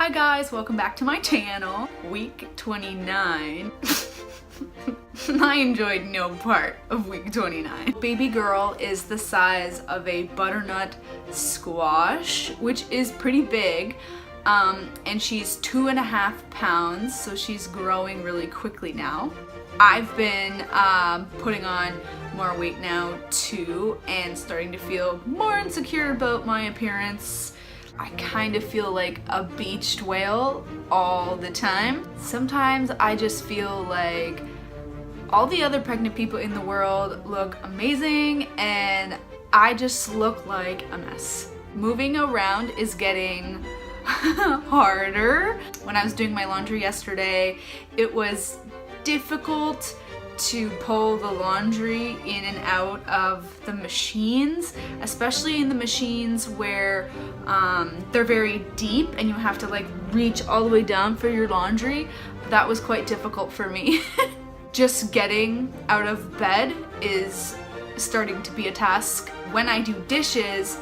Hi guys, welcome back to my channel. Week 29. I enjoyed no part of week 29. Baby girl is the size of a butternut squash, which is pretty big. And she's 2.5 pounds, so she's growing really quickly now. I've been putting on more weight now too, and starting to feel more insecure about my appearance. I kind of feel like a beached whale all the time. Sometimes I just feel like all the other pregnant people in the world look amazing and I just look like a mess. Moving around is getting harder. When I was doing my laundry yesterday, it was difficult to pull the laundry in and out of the machines, especially in the machines where they're very deep and you have to like reach all the way down for your laundry. That was quite difficult for me. Just getting out of bed is starting to be a task. When I do dishes,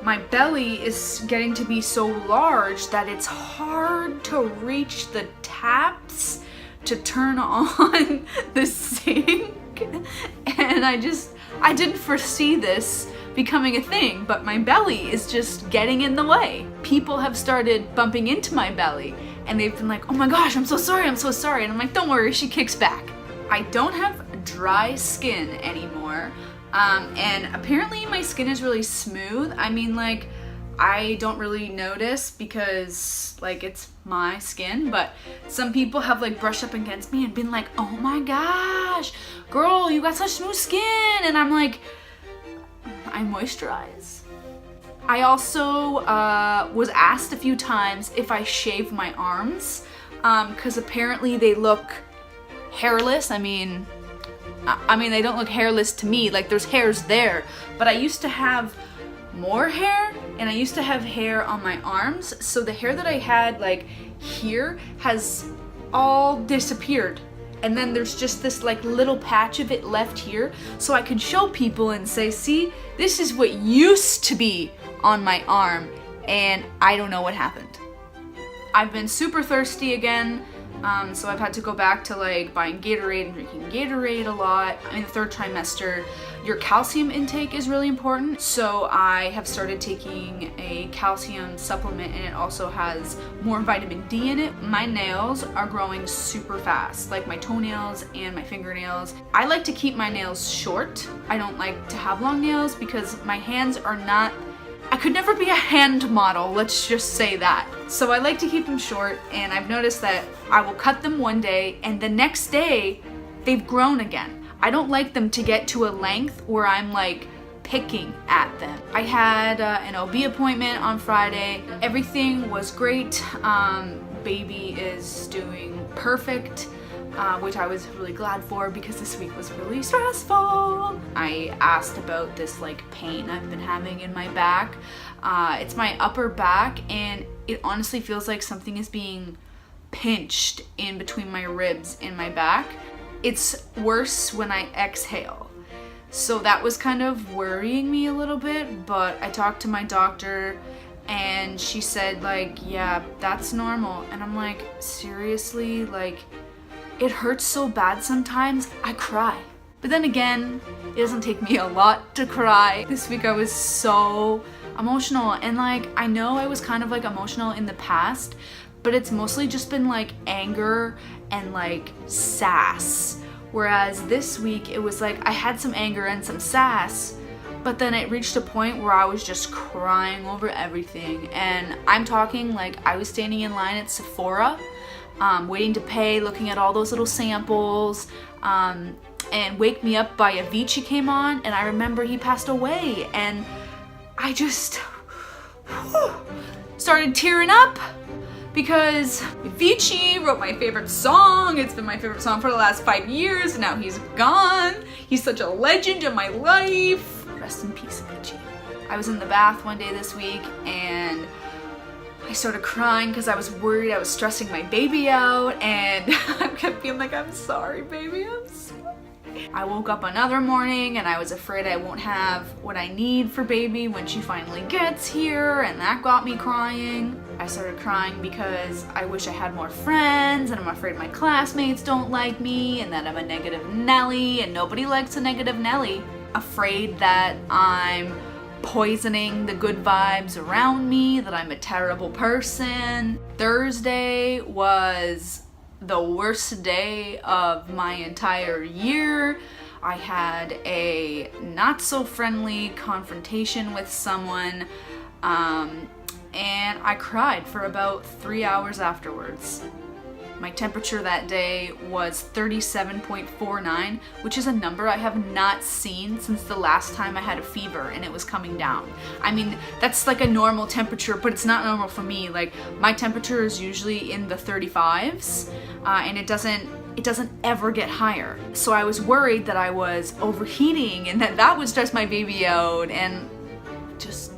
my belly is getting to be so large that it's hard to reach the taps to turn on the sink. And I didn't foresee this becoming a thing, but my belly is just getting in the way. People have started bumping into my belly and they've been like, oh my gosh, I'm so sorry, I'm so sorry. And I'm like, don't worry, she kicks back. I don't have dry skin anymore. And apparently my skin is really smooth. I mean, like, I don't really notice because like it's my skin, but some people have like brushed up against me and been like, oh my gosh, girl, you got such smooth skin. And I'm like, I moisturize. I also was asked a few times if I shave my arms because apparently they look hairless. I mean they don't look hairless to me, like there's hairs there, but I used to have more hair and I used to have hair on my arms, so the hair that I had like here has all disappeared, and then there's just this like little patch of it left here, so I can show people and say, see, this is what used to be on my arm and I don't know what happened. I've been super thirsty again. So I've had to go back to like buying Gatorade and drinking Gatorade a lot. In the third trimester, your calcium intake is really important. So I have started taking a calcium supplement and it also has more vitamin D in it. My nails are growing super fast, like my toenails and my fingernails. I like to keep my nails short. I don't like to have long nails because my hands are not, I could never be a hand model, let's just say that. So I like to keep them short, and I've noticed that I will cut them one day and the next day they've grown again. I don't like them to get to a length where I'm like picking at them. I had an OB appointment on Friday. Everything was great. Baby is doing perfect. Which I was really glad for because this week was really stressful. I asked about this like pain I've been having in my back. It's my upper back and it honestly feels like something is being pinched in between my ribs in my back. It's worse when I exhale. So that was kind of worrying me a little bit, but I talked to my doctor and she said like, yeah, that's normal. And I'm like, seriously? Like, it hurts so bad sometimes, I cry. But then again, it doesn't take me a lot to cry. This week I was so emotional, and like, I know I was kind of like emotional in the past, but it's mostly just been like anger and like sass. Whereas this week it was like I had some anger and some sass, but then it reached a point where I was just crying over everything. And I'm talking like I was standing in line at Sephora, waiting to pay, looking at all those little samples, and Wake Me Up by Avicii came on, and I remember he passed away, and I just started tearing up because Avicii wrote my favorite song. It's been my favorite song for the last 5 years, and now he's gone. He's such a legend in my life. Rest in peace, Avicii. I was in the bath one day this week, and I started crying because I was worried I was stressing my baby out, and I kept being like, I'm sorry, baby, I'm sorry. I woke up another morning and I was afraid I won't have what I need for baby when she finally gets here, and that got me crying. I started crying because I wish I had more friends, and I'm afraid my classmates don't like me, and that I'm a negative Nelly, and nobody likes a negative Nelly. Afraid that I'm poisoning the good vibes around me, that I'm a terrible person. Thursday was the worst day of my entire year. I had a not so friendly confrontation with someone, and I cried for about 3 hours afterwards. My temperature that day was 37.49, which is a number I have not seen since the last time I had a fever and it was coming down. I mean, that's like a normal temperature, but it's not normal for me. Like, my temperature is usually in the 35s, and it doesn't ever get higher. So I was worried that I was overheating and that would stress my baby out, and just...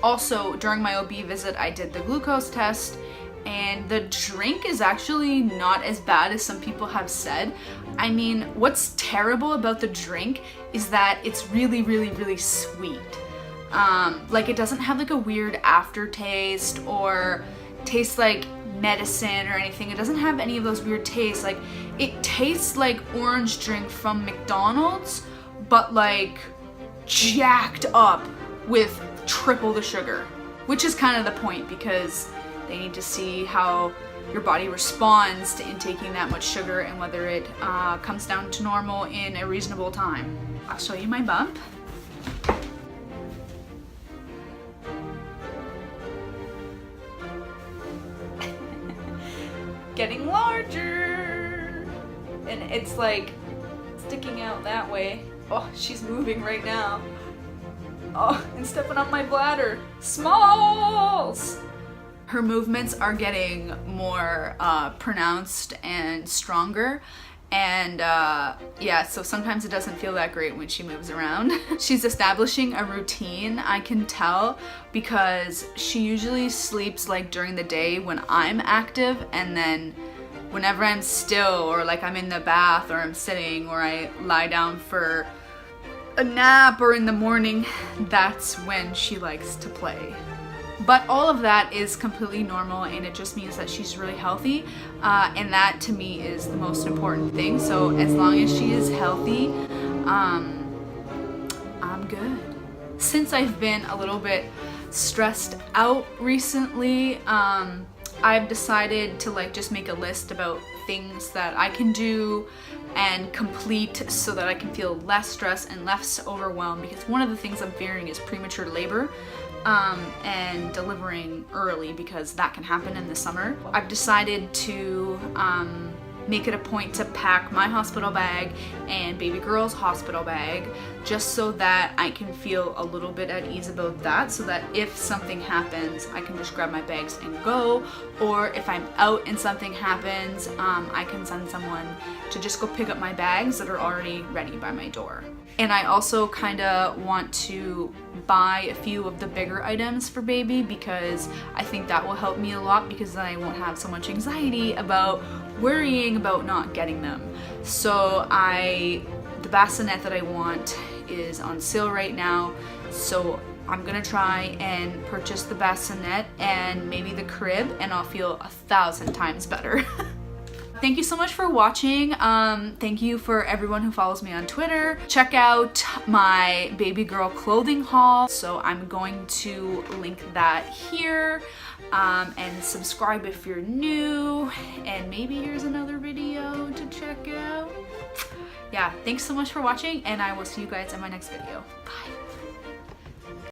Also, during my OB visit, I did the glucose test, and the drink is actually not as bad as some people have said. I mean, what's terrible about the drink is that it's really, really, really sweet. Like, it doesn't have like a weird aftertaste or taste like medicine or anything. It doesn't have any of those weird tastes. Like, it tastes like orange drink from McDonald's, but like jacked up with triple the sugar, which is kind of the point, because they need to see how your body responds to intaking that much sugar and whether it comes down to normal in a reasonable time. I'll show you my bump. Getting larger, and it's like sticking out that way. Oh, she's moving right now. Oh, and stepping on my bladder. Smalls! Her movements are getting more pronounced and stronger, and yeah, so sometimes it doesn't feel that great when she moves around. She's establishing a routine, I can tell, because she usually sleeps like during the day when I'm active, and then whenever I'm still, or like I'm in the bath, or I'm sitting, or I lie down for a nap, or in the morning, that's when she likes to play. But all of that is completely normal, and it just means that she's really healthy, and that to me is the most important thing. So as long as she is healthy, I'm good. Since I've been a little bit stressed out recently, I've decided to like just make a list about things that I can do and complete so that I can feel less stressed and less overwhelmed, because one of the things I'm fearing is premature labor. And delivering early, because that can happen in the summer. I've decided to make it a point to pack my hospital bag and baby girl's hospital bag, just so that I can feel a little bit at ease about that, so that if something happens, I can just grab my bags and go, or if I'm out and something happens, I can send someone to just go pick up my bags that are already ready by my door. And I also kind of want to buy a few of the bigger items for baby, because I think that will help me a lot, because then I won't have so much anxiety about worrying about not getting them. So the bassinet that I want is on sale right now, so I'm gonna try and purchase the bassinet and maybe the crib, and I'll feel 1,000 times better. Thank you so much for watching. Thank you for everyone who follows me on Twitter. Check out my baby girl clothing haul. So I'm going to link that here. And subscribe if you're new. And maybe here's another video to check out. Yeah, thanks so much for watching, and I will see you guys in my next video. Bye.